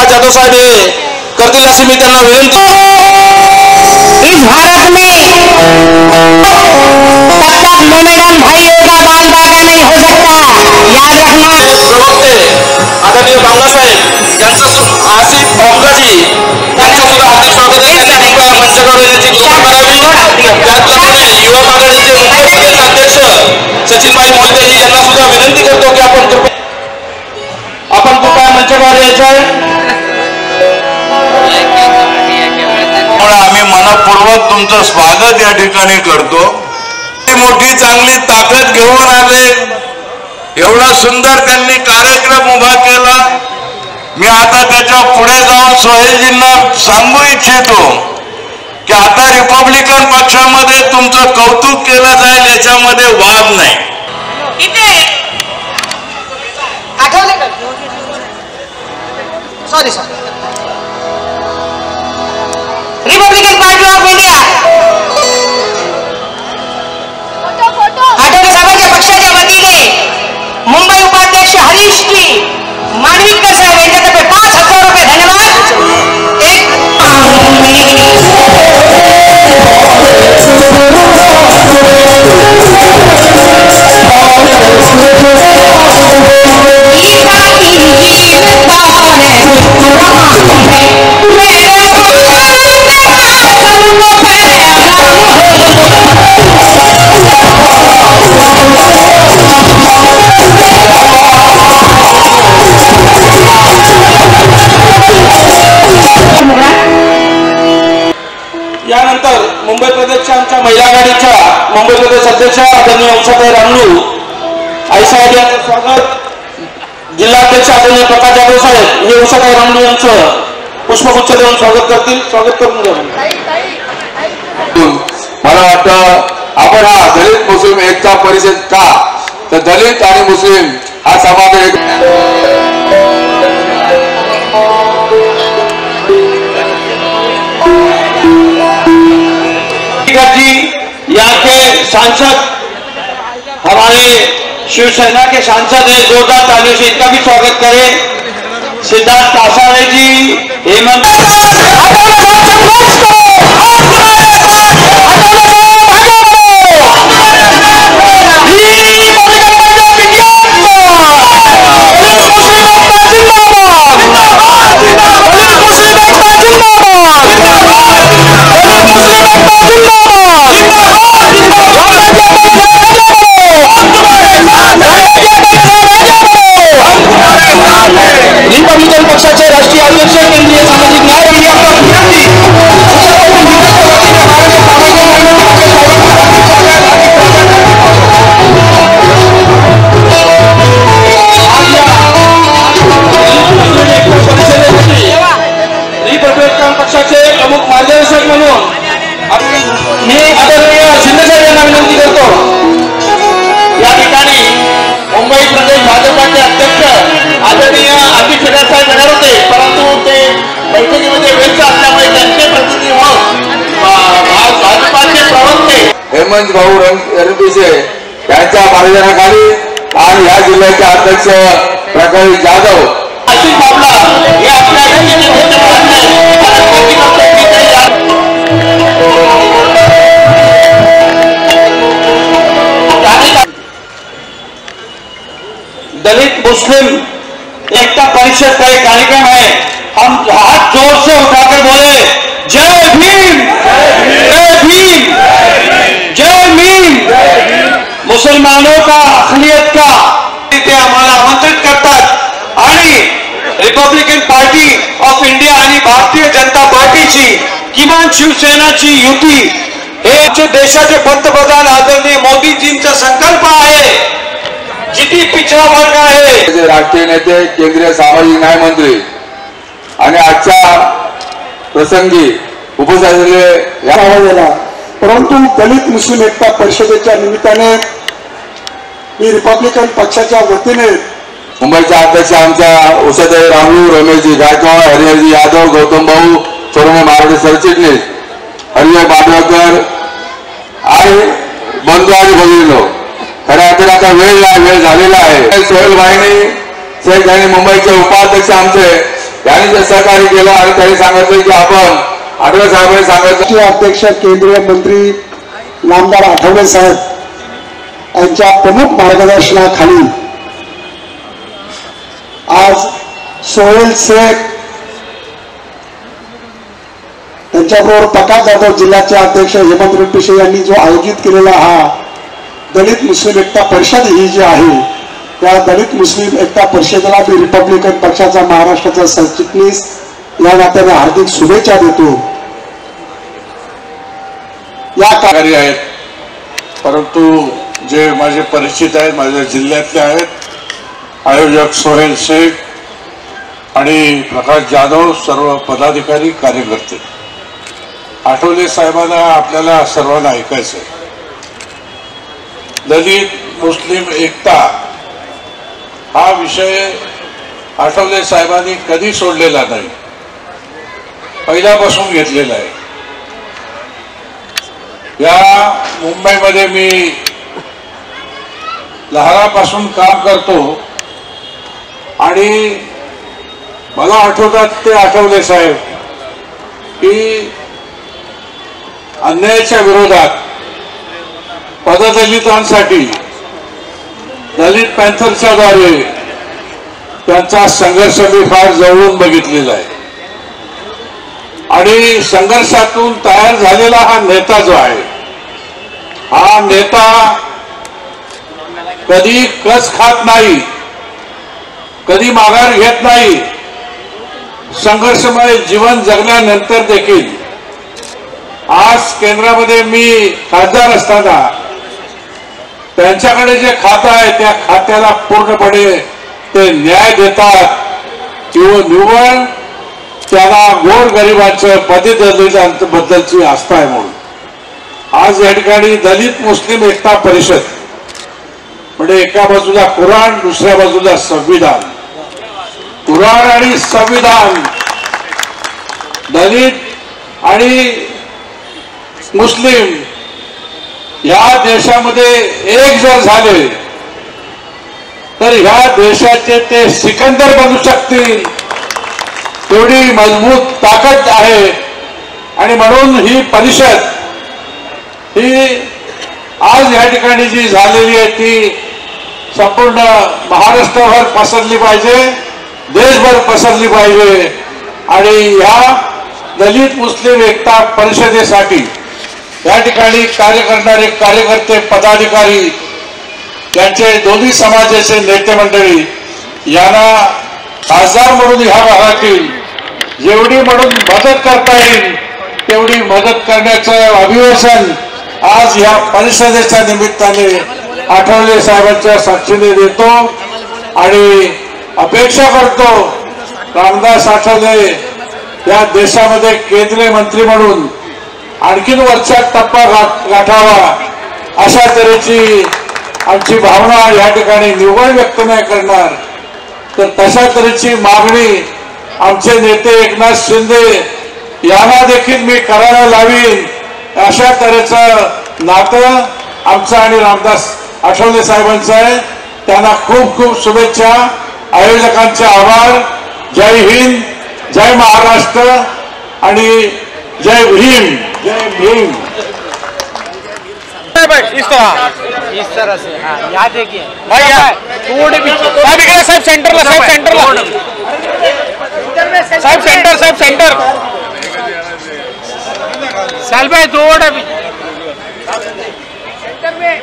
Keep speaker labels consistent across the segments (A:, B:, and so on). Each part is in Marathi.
A: प्रकाश जाधव साहेब हे करतील अशी मी त्यांना विनंती।
B: इस भारत में तब तक मोमेडन भाइयों का बाल बाका नहीं हो सकता, याद रखना।
A: प्रवक्ते आदरणीय बांगलासाहेब यांचं आसिफ बांगलाजी यांचं सुद्धा हार्दिक स्वागत आहे। त्यांनी कृपया मंचावर येण्याची कृपा करावी। त्याचप्रमाणे युवक आघाडीचे मुंबई प्रदेश अध्यक्ष सचिनभाई मोहितेजी यांना सुद्धा विनंती करतो की आपण कृपया मंचावर यायचं आहे।
C: आम्ही मनपूर्वक तुमचं स्वागत या ठिकाणी करतो। मोठी चांगली ताकद घेऊन आले, एवढा सुंदर त्यांनी कार्यक्रम उभा केला। मी आता त्याच्या पुढे जाऊन सोहेलजींना सांगू इच्छितो की आता रिपब्लिकन पक्षामध्ये तुमचं कौतुक केलं जाईल, याच्यामध्ये वाद नाही।
B: इथे आठवले का? Sorry Republican party of India Athawale साहेबांच्या पक्षाच्या वतीने मुंबई उपाध्यक्ष हरीशजी मांडविकर साहेब यांच्यातर्फे 5,000 रुपये धन्यवाद।
A: यानंतर मुंबई प्रदेशच्या आमच्या महिला आघाडीच्या मुंबई प्रदेश अध्यक्ष आदरणीय उषाताई रामलू आई साहेब यांचं स्वागत। जिल्हाध्यक्ष आदरणीय प्रकाश जाधव साहेब हे उषाताई रामलू यांचं पुष्पगुच्छ देऊन स्वागत करतील। स्वागत करून घ्या।
C: मला वाटतं आपण हा दलित मुस्लिम एकता परिषद का, तर दलित आणि मुस्लिम हा समाज
A: यहाँ के सांसद हमारे शिवसेना के सांसद हैं, जोरदार तालियों से इनका भी स्वागत करें। सिद्धार्थ कासारे जी, हेमंत रिपब्लिकन पक्षाचे राष्ट्रीय अध्यक्ष केंद्रीय सामाजिक न्याय रिपब्लिकन पक्षाचे प्रमुख मार्गदर्शक म्हणून मी आदरणीय शिंदेसाहेब यांना विनंती करतो। या ठिकाणी मुंबई प्रदेश भाजपाचे अध्यक्ष आदरणीय अतिश साहेब येणार होते, परंतु ते बैठकीमध्ये व्यस्त असल्यामुळे त्यांचे प्रतिनिधी भाजपाचे प्रवक्ते
C: हेमंत भाऊ रणपिसे यांच्या मार्गदर्शनाखाली आणि या जिल्ह्याचे अध्यक्ष प्रकाश जाधव
A: आशिष बाबला हे आपल्या दलित मुस्लिम एकता परिषद का एक कार्यक्रम है। हम हाथ जोर से उठाकर बोले जय भीम, जय भीम, जय भीम। मुसलमानों का अखिलियत का ते आम्हाला आमंत्रित करतात आणि रिपब्लिकन पार्टी ऑफ इंडिया आणि भारतीय जनता पार्टीची किमान शिवसेनाची युती हे देशाचे पंतप्रधान आदरणीय मोदीजींचा संकल्प आहे। जिथे पिछड़ा वर्ग आहे,
C: राष्ट्रीय नेते केंद्रीय सामाजिक न्याय मंत्री आणि आजच्या प्रसंगी उपस्थित
D: झाला। परंतु दलित मुस्लिम एकता परिषदेच्या निमित्ताने मी रिपब्लिकन पक्षाच्या वतीने
C: मुंबईचे अध्यक्ष आमच्या उषाताई रामलू, रमेशजी गायकवाड, हरिहरजी यादव, गौतम भाऊ सोनमे मारडे सरचिटणीस, हरिहर बांधवकर आणि बंधू आणि भगिनींनो, खऱ्या अर्थाने आता वेळ झालेला आहे। सोहेल भाईनी शेख आणि मुंबईचे उपाध्यक्ष आमचे त्यांनी ते सहकार्य केलं आणि त्यांनी सांगितलं की आपण आठवले साहेबांनी सांगितलं.
D: अध्यक्ष केंद्रीय मंत्री नामदार आठवले साहेब यांच्या प्रमुख मार्गदर्शनाखाली आज सोहेल शेख त्यांच्याबरोबर प्रकाश जाधव जिल्ह्याचे अध्यक्ष हेमंत पिशे यांनी जो आयोजित केलेला हा दलित मुस्लिम एकता परिषद ही जी आहे त्या दलित मुस्लिम एकता परिषदेला मी रिपब्लिकन पक्षाचा महाराष्ट्राचा सरचिटणीस या नात्याने हार्दिक शुभेच्छा देतो. या
C: कार्य आहेत, परंतु जे माझे परिचित आहेत, माझ्या जिल्ह्यातले आहेत, आयोजक सोहेल शेख आणि प्रकाश जाधव, सर्व पदाधिकारी कार्यकर्ते, आठवले साहेबांना आपल्याला सर्वांना ऐकायचं आहे. दलित मुस्लिम एकता हा विषय आठवले साहेबांनी कधी सोडलेला नाही, पहिल्यापासून घेतलेला आहे. या मुंबईमध्ये मी लहानापासून काम करतो आणि मला आठवतात ते आठवले साहेब की अन्यायाच्या विरोधात पददलितांसाठी दलित पॅन्थरच्या द्वारे त्यांचा संघर्ष मी फार जवळून बघितलेला आहे आणि संघर्षातून तयार झालेला हा नेता जो आहे, हा नेता कधी कस खात नाही, कधी माघार घेत नाही. संघर्षमय जीवन जगल्यानंतर देखील आज केंद्रामध्ये मी खासदार असताना त्यांच्याकडे जे खातं आहे त्या खात्याला पूर्णपणे ते न्याय देतात किंवा निव्वळ त्याला गोरगरिबांच्या पददलितांबद्दलची आस्था आहे. म्हणून आज या ठिकाणी दलित मुस्लिम एकता परिषद म्हणजे एका बाजूला कुराण, दुसऱ्या बाजूला संविधान, कुराण आणि संविधान, दलित आणि मुस्लिम या देशामध्ये एक जर झाले तर ह्या देशाचे ते सिकंदर बनू शकतील, तेवढी मजबूत ताकद आहे. आणि म्हणून ही परिषद ही आज या ठिकाणी जी झालेली आहे ती संपूर्ण महाराष्ट्रभर पसरली पाहिजे, देशभर पसरली पाहिजे. आणि या दलित मुस्लिम एकता परिषदेसाठी या ठिकाणी कार्य करणारे कार्यकर्ते, पदाधिकारी, त्यांचे दोन्ही समाजाचे नेते मंडळी यांना खासदार म्हणून ह्या भागातील जेवढी म्हणून मदत करता येईल तेवढी मदत करण्याचं अभिवादन आज या परिषदेच्या निमित्ताने आठवले साहेबांच्या साक्षीने देतो आणि अपेक्षा करतो रामदास आठवले या देशामध्ये केंद्रीय मंत्री म्हणून आणखीन वरचा टप्पा गाठावा अशा तऱ्हेची आमची भावना या ठिकाणी निव्वळ व्यक्त नाही करणार, तर तशा तऱ्हेची मागणी आमचे नेते एकनाथ शिंदे यांना देखील मी करायला लावीन. अशा तऱ्हेचं नातं आमचं आणि रामदास आठवले साहेबांचं आहे. त्यांना खूप खूप शुभेच्छा, आयोजकांचे आभार. जय हिंद, जय महाराष्ट्र आणि जय भीम. जय भीम.
E: इस तरह से हाँ, यहाँ देखिए भाई थोड़े पीछे साहब, इकड़े साहब सेंटर ला, साहब सेंटर ला, साहब सेंटर, साहब सेंटर, साल भाई थोड़ा पीछे सेंटर में.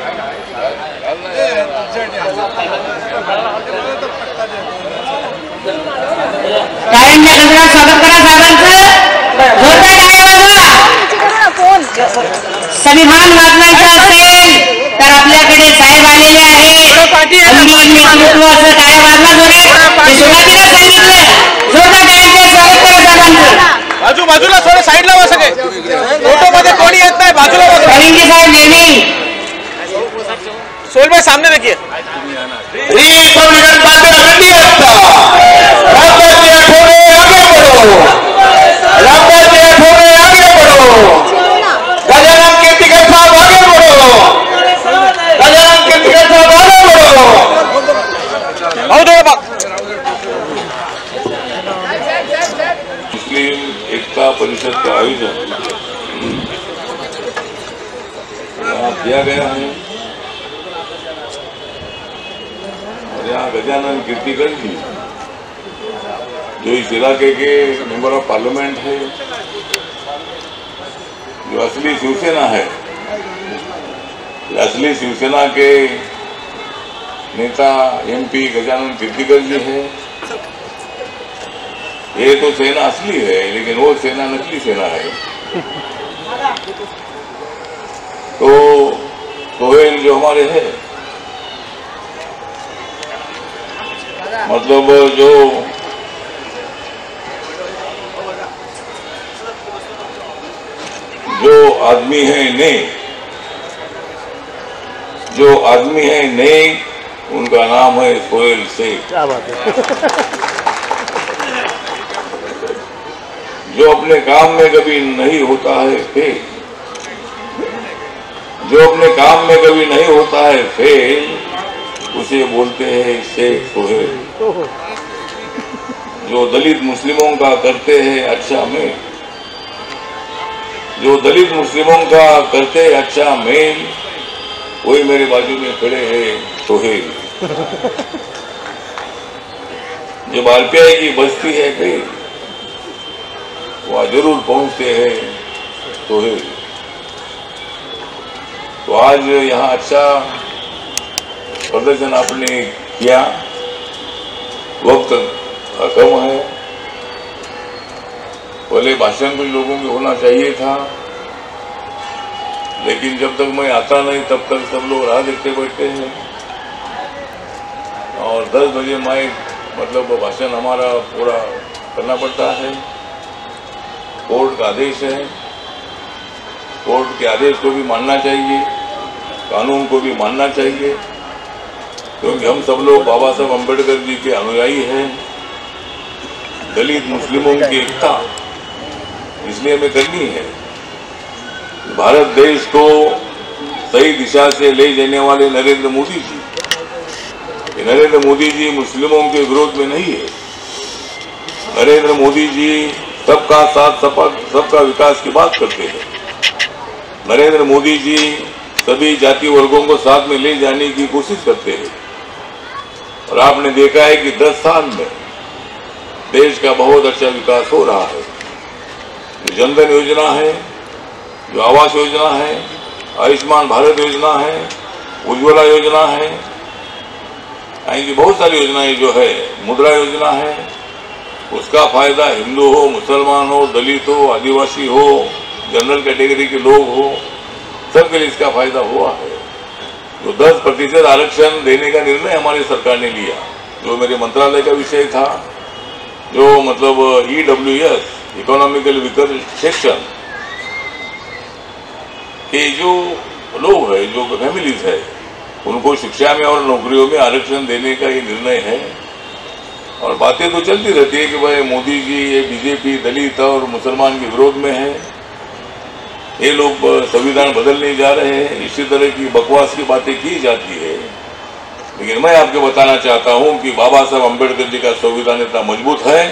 B: टाळ्यांच्या गजरात स्वागत करा साहेबांचं. जोरदार टाळ्या वाजवा. संविधान वाचनाचं असेल तर आपल्याकडे साहेब आलेले आहेत. अंगीन नेतृत्वाचं टाळ्या वाजवा जोरात. मी सुरुवातीला सांगितलं जोरदार टाळ्यांचं स्वागत करा साहेबांचं.
E: बाजूला थोडं साईडला बसा, सगळे फोटो मध्ये कोणी येत नाही, बाजूला बसा.
B: कलिंगी साहेब नेहमी
E: सोहेल भाई सामने देखिए.
C: रिपब्लिकन पार्टी आगे बढ़ो, रामदास जी आठवले आगे बढ़ो, रामदास जी आठवले आगे बढ़ो, गजानन कीर्तिकर साहब आगे बढ़ो, गजानन कीर्तिकर साहब आगे बढ़ो.
E: आओ थोड़ा
C: परिषद का आयोजन यहाँ किया गया है और यहाँ गजानन कीर्तिकर जी जो इस इलाके के मेंबर ऑफ पार्लियामेंट है, जो असली शिवसेना है, असली शिवसेना के नेता MP गजानन कीर्तिकर जी है। ये तो सेना असली है, लेकिन वो सेना नकली सेना है। तो सोहेल जो हमारे है, मतलब जो आदमी है नेक, जो आदमी है नेक, उनका नाम है सोहेल शेख।
E: क्या बात है।
C: जो अपने काम में कभी नहीं होता है फेल, जो अपने काम में कभी नहीं होता है फेल, उसे बोलते हैं शेख सोहेल। जो दलित मुस्लिमों का करते हैं अच्छा मेल, जो दलित मुस्लिमों का करते हैं अच्छा मेल, वही मेरे बाजू में खड़े हैं सोहेल। जब RPI की बस्ती है फेल, वहाँ जरूर पहुंचते हैं सोहेल। तो आज यहाँ अच्छा प्रदर्शन आपने किया, वक्त कम है, पहले भाषण कुछ लोगों के होना चाहिए था, लेकिन जब तक मैं आता नहीं तब तक सब लोग राह देखते बैठते हैं और 10 बजे मतलब भाषण हमारा पूरा करना पड़ता है। कोर्ट का आदेश है, कोर्ट के आदेश को भी मानना चाहिए, कानून को भी मानना चाहिए, क्योंकि हम सब लोग बाबा साहब अम्बेडकर जी के अनुयायी हैं। दलित मुस्लिमों की एकता इसलिए हमें करनी है। भारत देश को सही दिशा से ले जाने वाले नरेंद्र मोदी जी, नरेंद्र मोदी जी मुस्लिमों के विरोध में नहीं है। नरेंद्र मोदी जी सबका साथ सबका विकास की बात करते हैं। नरेंद्र मोदी जी सभी जाति वर्गों को साथ में ले जाने की कोशिश करते हैं और आपने देखा है कि 10 साल में देश का बहुत अच्छा विकास हो रहा है। जो जनधन योजना है, जो आवास योजना है, आयुष्मान भारत योजना है, उज्ज्वला योजना है, ऐसी बहुत सारी योजनाएं जो है, मुद्रा योजना है, उसका फायदा हिंदू हो, मुसलमान हो, दलित हो, आदिवासी हो, जनरल कैटेगरी के लोग हो, सबके लिए इसका फायदा हुआ है। जो 10% आरक्षण देने का निर्णय हमारी सरकार ने लिया, जो मेरे मंत्रालय का विषय था, जो मतलब EWS इकोनॉमिकल वीकर सेक्शन के जो लोग है, जो फैमिलीज है, उनको शिक्षा में और नौकरियों में आरक्षण देने का ये निर्णय है। और बातें तो चलती रहती है कि भाई मोदी जी ये बीजेपी दलित और मुसलमान के विरोध में है, ये लोग संविधान बदलने जा रहे हैं, इसी तरह की बकवास की बातें की जाती है। लेकिन मैं आपको बताना चाहता हूं कि बाबा साहब अम्बेडकर जी का संविधान इतना मजबूत है,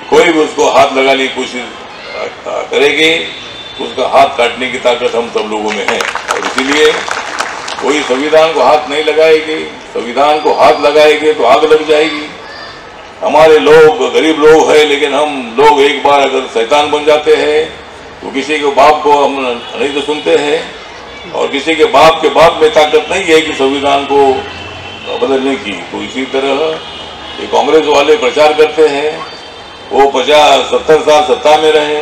C: कोई भी उसको हाथ लगाने की कोशिश करेगी, उसका हाथ काटने की ताकत हम सब लोगों में है। और इसीलिए कोई संविधान को हाथ नहीं लगाएगी, संविधान को हाथ लगाएंगे तो आग लग जाएगी। हमारे लोग गरीब लोग हैं, लेकिन हम लोग एक बार अगर शैतान बन जाते हैं तो किसी के बाप को हम नहीं तो सुनते हैं, और किसी के बाप में ताकत नहीं है कि संविधान को बदलने की। तो इसी तरह ये कांग्रेस वाले प्रचार करते हैं, वो 50-70 साल सत्ता में रहे,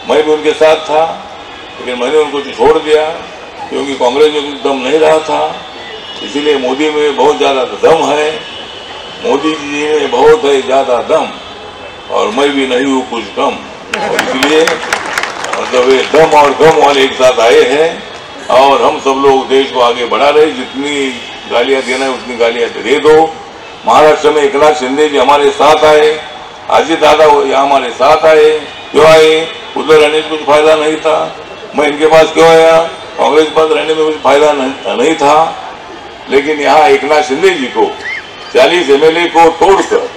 C: मैं भी उनके साथ था, लेकिन मैंने उनको छोड़ दिया क्योंकि कांग्रेस में कुछ दम नहीं रहा था। इसीलिए मोदी में बहुत ज़्यादा दम है, मोदी जी में बहुत है ज़्यादा दम, और मैं भी नहीं हूँ कुछ कम। और इसलिए मतलब ये दम और गम वाले एक साथ आए हैं और हम सब लोग देश को आगे बढ़ा रहे। जितनी गालियां देना है उतनी गालियां दे दो। महाराष्ट्र में एकनाथ शिंदे जी हमारे साथ आए, अजित दादा यहाँ हमारे साथ आए, क्यों आए? उधर रहने से कुछ फायदा नहीं था, मैं इनके पास क्यों आया? कांग्रेस के पास रहने में कुछ फायदा नहीं था। लेकिन यहाँ एकनाथ शिंदे जी को 40 MLA को तोड़कर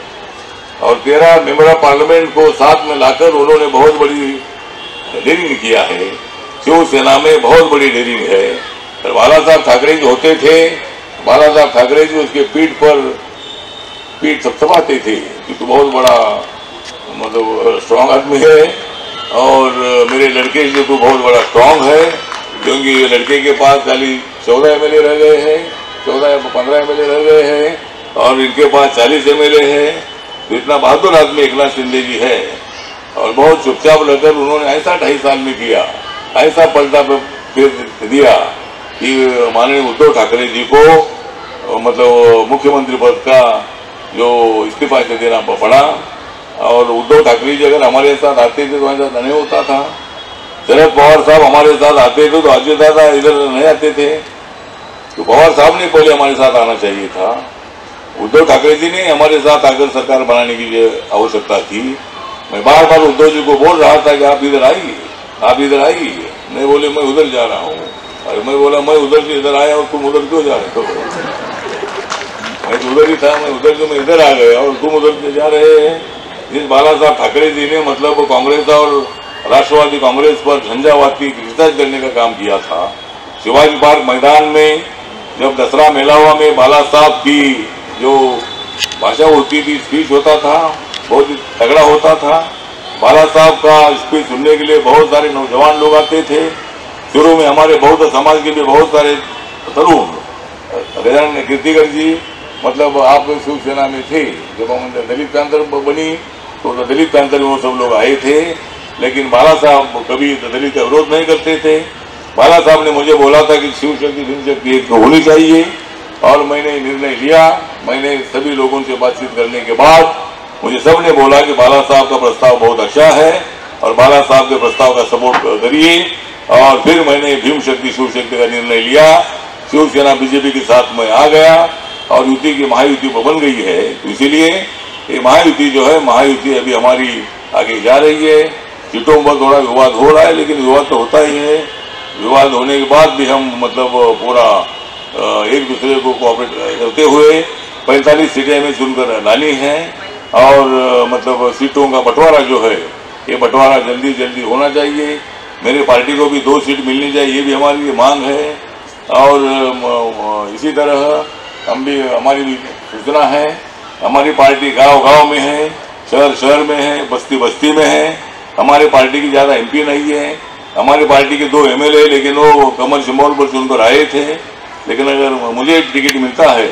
C: और 13 मेंबर ऑफ पार्लियामेंट को साथ में लाकर उन्होंने बहुत बड़ी डेयरिंग किया है। शिवसेना में बहुत बड़ी डेयरिंग है। बाला साहब ठाकरे जो होते थे, बाला साहब ठाकरे जी उसके पीठ थपथपाते थे कि तू बहुत बड़ा मतलब स्ट्रांग आदमी है और मेरे लड़के जो तू बहुत बड़ा स्ट्रांग है, क्योंकि लड़के के पास खाली 14 MLA रह गए हैं, 14 या 15 MLA रह गए हैं और इनके पास 40 MLA है। तो इतना बहादुर आदमी एकनाथ शिंदे जी है और बहुत चुपचाप रहकर उन्होंने ऐसा 2.5 साल में किया, ऐसा पलटा फिर दिया कि माननीय उद्धव ठाकरे जी को मतलब मुख्यमंत्री पद का जो इस्तीफा से देना पड़ा। और उद्धव ठाकरे जी अगर हमारे साथ आते थे तो ऐसा नहीं होता था। शरद पवार साहब हमारे साथ आते थे तो अजय दादा इधर नहीं आते थे। तो पवार साहब ने पहले हमारे साथ आना चाहिए था। उद्धव ठाकरे जी ने हमारे साथ आकर सरकार बनाने की आवश्यकता थी। मैं बार बार उद्धव जी को बोल रहा था कि आप इधर आइए, आप इधर आइए। नहीं बोले मैं उधर जा रहा हूँ। अरे मैं बोला मैं उधर से इधर आया और तुम उधर क्यों जा रहे हो? मैं तो उधर ही था, मैं उधर से मैं इधर आ गया और तुम उधर से जा रहे हैं। जिस बाला साहब ठाकरे जी ने मतलब कांग्रेस और राष्ट्रवादी कांग्रेस पर झंझावात की रिसर्च करने का काम किया था। शिवाजी पार्क मैदान में जब दसरा मेला हुआ में बाला साहब की जो भाषा होती थी, स्पीच होता था, बहुत तगड़ा होता था। बाला साहब का स्पीच सुनने के लिए बहुत सारे नौजवान लोग आते थे। शुरू में हमारे बौद्ध समाज के भी बहुत सारे तरुण कीर्तिकर जी मतलब आप शिवसेना में थे, जब हम दलित प्रांत बनी तो दलित प्रांत में वो सब लोग आए थे, लेकिन बाला साहब कभी दलित का विरोध नहीं करते थे। बाला साहब ने मुझे बोला था कि शिव शक्ति एक होनी चाहिए और मैंने निर्णय लिया। मैंने सभी लोगों से बातचीत करने के बाद मुझे सबने बोला कि बाला साहब का प्रस्ताव बहुत अच्छा है और बाला साहब के प्रस्ताव का सपोर्ट करिए। और फिर मैंने भीम शक्ति शिव शक्ति का निर्णय लिया। शिवसेना बीजेपी के साथ में आ गया और युति की महायुति बन गई है। तो इसीलिए ये महायुति जो है, महायुति अभी हमारी आगे जा रही है। सीटों पर थोड़ा विवाद हो रहा है, लेकिन विवाद तो होता ही है। विवाद होने के बाद भी हम मतलब पूरा एक दूसरे को कोऑपरेट करते हुए 45 सीटें हमें चुनकर लानी है और मतलब सीटों का बंटवारा जो है ये बंटवारा जल्दी जल्दी होना चाहिए। मेरे पार्टी को भी 2 सीट मिलनी चाहिए, ये भी हमारी मांग है। और इसी तरह हम भी हमारी भी सूचना है, हमारी पार्टी गांव-गांव में है, शहर में है, बस्ती में है। हमारी पार्टी की ज़्यादा MP नहीं है। हमारी पार्टी के 2 MLA लेकिन वो कमल सिंबल पर चुनकर आए थे। लेकिन अगर मुझे टिकट मिलता है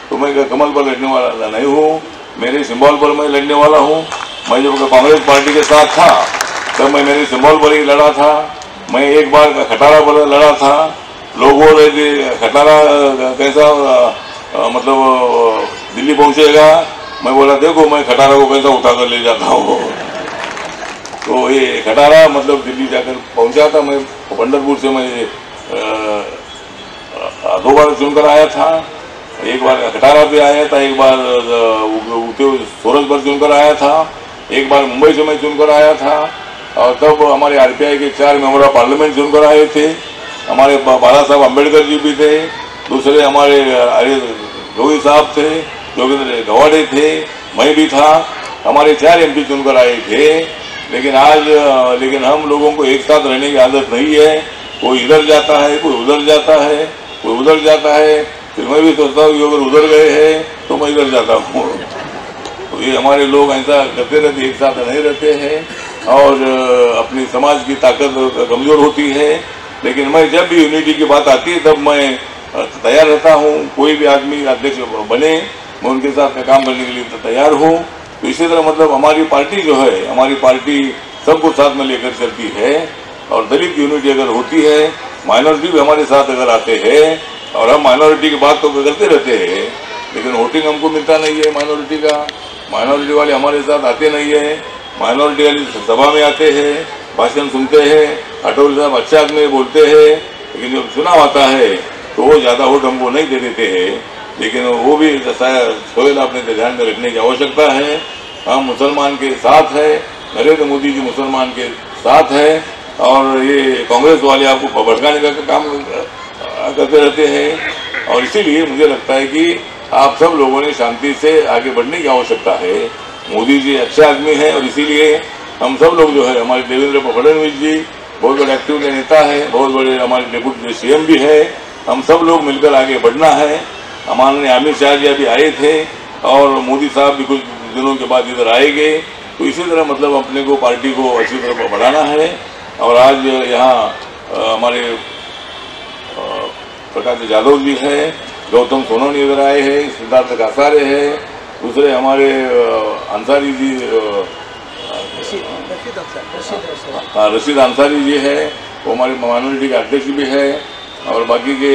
C: तो मैं कमल पर लड़ने वाला नहीं हूँ, मेरे सिंबल पर मैं लड़ने वाला हूँ। मैं जब कांग्रेस पार्टी के साथ था तब मैं मेरे सिंबल पर ही लड़ा था। मैं एक बार खटारा पर लड़ा था। लोग बोल रहे थे खटारा कैसा मतलब दिल्ली पहुंचेगा। मैं बोला देखो मैं खटारा को कैसा उठाकर ले जाता हूँ। तो ये खटारा मतलब दिल्ली जाकर पहुंचा था। मैं पंढरपुर से मैं 2 बार चुनकर आया था। एक बार खटारा पे आया था, एक बार सूरज पर चुनकर आया था, एक बार मुंबई से मैं चुनकर आया था। और तब हमारे RPI K 4 member of parliament चुनकर आए थे। हमारे बाला साहब अम्बेडकर जी भी थे, दूसरे हमारे जोगी साहब थे, जोगेंद्र गवाड़े थे, मैं भी था। हमारे 4 MP चुनकर आए थे। लेकिन हम लोगों को एक साथ रहने की आदत नहीं है। कोई इधर जाता है, कोई उधर जाता है, कोई उधर जाता है। फिर मैं भी सोचता हूँ कि अगर उधर गए हैं तो मैं इधर जाता हूँ। तो ये हमारे लोग ऐसा करते रहते, एक साथ नहीं रहते हैं और अपनी समाज की ताकत कमजोर होती है। लेकिन मैं जब भी यूनिटी की बात आती है तब मैं तैयार रहता हूँ। कोई भी आदमी अध्यक्ष बने मैं उनके साथ काम करने के लिए तैयार हूँ। तो इसी तरह मतलब हमारी पार्टी जो है, हमारी पार्टी सबको साथ में लेकर चलती है। और दलित यूनिटी अगर होती है, माइनॉरिटी भी हमारे साथ अगर आते हैं और हम माइनॉरिटी की बात तो करते रहते हैं, लेकिन वोटिंग हमको मिलता नहीं है माइनॉरिटी का। माइनॉरिटी वाले हमारे साथ आते नहीं है। माइनॉरिटी वाले सभा में आते हैं, भाषण सुनते हैं, अटोल साहब अच्छा आदमी बोलते हैं, लेकिन जब चुनाव आता है तो वो ज़्यादा वोट हमको नहीं दे देते हैं। लेकिन वो भी सोहेल आपने ध्यान में रखने की आवश्यकता है। हम मुसलमान के साथ है, नरेंद्र मोदी जी मुसलमान के साथ है और ये कांग्रेस वाले आपको भड़काने का काम करते रहते हैं। और इसीलिए मुझे लगता है कि आप सब लोगों ने शांति से आगे बढ़ने की आवश्यकता है। मोदी जी अच्छे आदमी हैं और इसीलिए हम सब लोग जो है, हमारे देवेंद्र फडणवीस जी बहुत बड़े एक्टिव नेता है, बहुत बड़े हमारे डेप्यूटी CM भी है, हम सब लोग मिलकर आगे बढ़ना है। हमारे अमित शाह जी अभी आए थे और मोदी साहब भी कुछ दिनों के बाद इधर आएंगे, तो इसी तरह मतलब अपने को पार्टी को अच्छी तरह बढ़ाना है। और आज यहाँ हमारे प्रकाश यादव जी हैं, गौतम सोनवणे इधर आए हैं, सिद्धार्थ कासारे हैं, दूसरे हमारे अंसारी जी रशीद अंसारी जी है, वो हमारी माइनॉरिटी के अध्यक्ष भी है, और बाकी के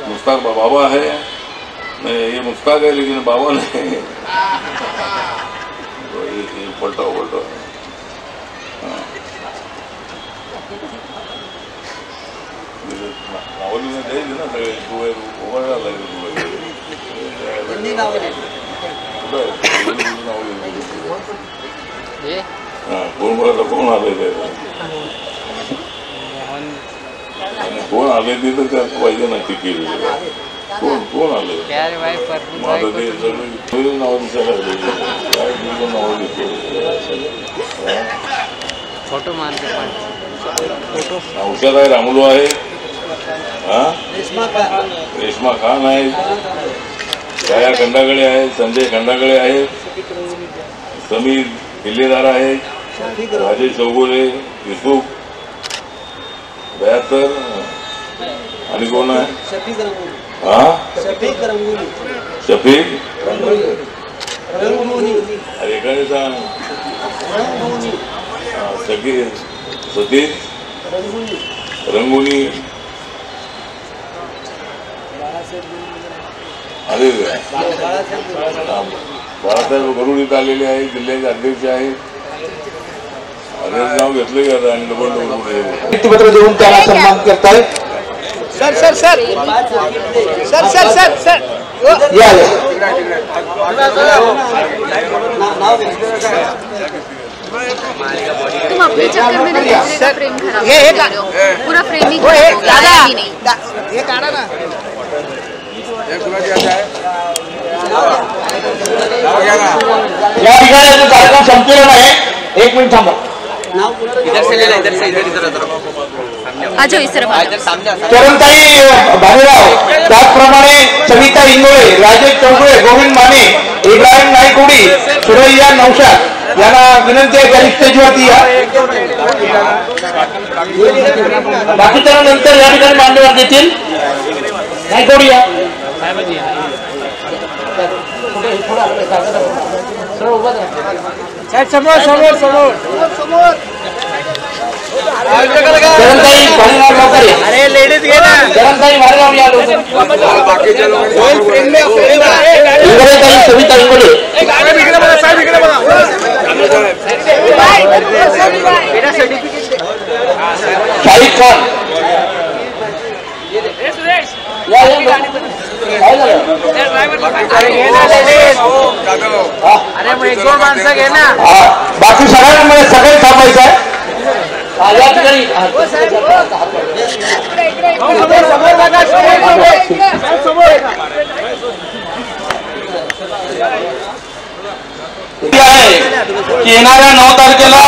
C: मुश्ताक बाबा है, ये मुश्ताक है लेकिन बाबा नहीं, पलटा नावली में दे ना कोण आले ते तर त्यात पाहिजे ना तिकीट, कोण आले माझं ते नाव
E: फोटो
C: उषात आहे, रामुलू आहे, रेश्मा खान आहे, छाया खंडागळे आहेत, संजय खंडागळे आहेत, समीर किल्लेदार आहे, राजेश चौगुले, युसुफ 72 आणि कोण आहे, शफीक अरे एकाने सांग, सतीश रंगुनी, अरे बाळासाहेब गरुड इथं आलेले आहे, जिल्ह्याचे अध्यक्ष आहेत, अरे नाव घेतलं का आणि
A: व्यक्तिपत्र देऊन त्याला सन्मान करतायत.
E: Sir sir sir sir sir sir sir
A: या
F: तुम अपने चक्कर में नहीं, दूसरे का फ्रेम खराब कर रहे हो, पूरा फ्रेम ही खराब नहीं.
E: ये काढा ना,
A: या ठिकाणी कार्यक्रम संपलेला आहे. 1 मिनिट थांबा.
F: आजो इस तरफ
A: चरणताई भालेराव, त्याचप्रमाणे सविता इंगोळे, राजेश चौगुळे, गोविंद माने, इब्राहिम नाईकोडी, सुरैया नौशाद यांना विनंती आहे की स्टेजवरती या. बाकीच्या नंतर या ठिकाणी मान्यवर देतील. नाईकोडी या.
E: समोर समोर समोर
A: चरणताई भालेराव लवकर या.
E: अरे लेडीज घे ना,
A: चरणताई भालेराव या लवकर. इंगोळेताई, सविता इंगोळे, शाहिद खान या या. काय झालं?
E: अरे मग 1-2 माणसं घे ना.
A: बाकी सगळ्यांमध्ये सगळे थांबायचं आहे. या ठिकाणी येणाऱ्या 9 तारखेला